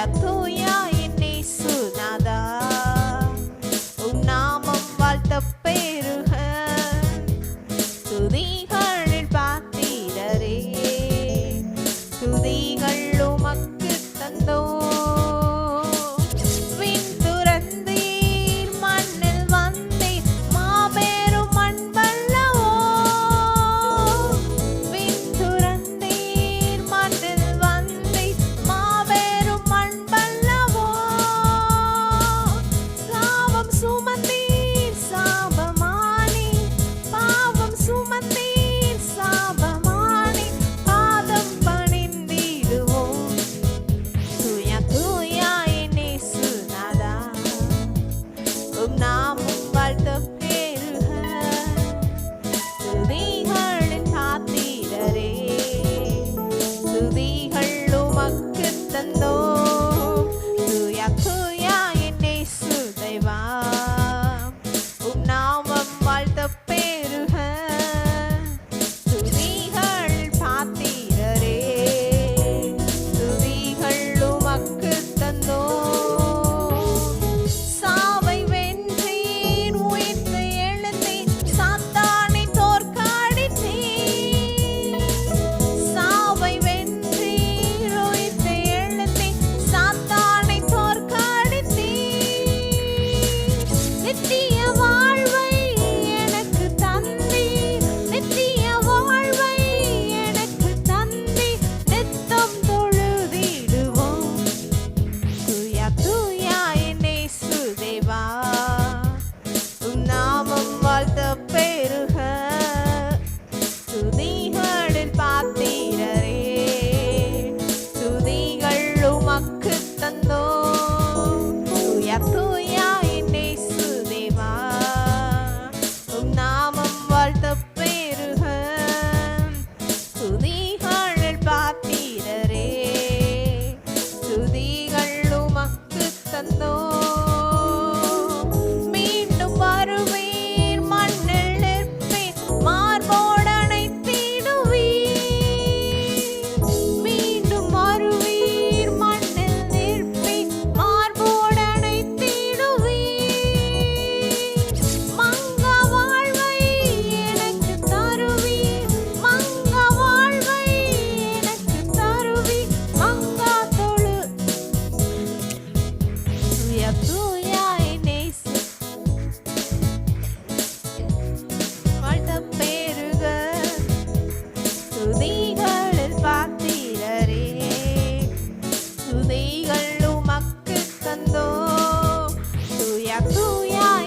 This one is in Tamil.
தூயா என் இயேசுநாதா, உம் நாமம் வாழ்த்தப் பெருக. துதிகளில் பாத்திரரே, துதிகள் உமக்கு தந்தோம். நாமும் வாழ்த்தப் பெருக. துதிகளின் பாத்திரரே, துதிகள் உமக்கு தந்தோம். தூயா தூயா என் இயேசு தேவா, உம் நாமம் வாழ்த்தப் பெருக. துதிகள் பாத்திரரே, துதிகள் உமக்கு தந்தோம். வாழ்த்தப் பெருக. துதிகளின் பாத்திரரே, துதிகள் உமக்கு தந்தோம். தூயா தூயா என் இயேசு தேவா, உம் நாமம் வாழ்த்தப் பெருக. துதிகளின் பாத்திரரே, துதிகள் உமக்கு தந்தோம். துதிகளில் பாத்திரரே, துதிகள் உமக்கு தந்தோம். தூயா தூயா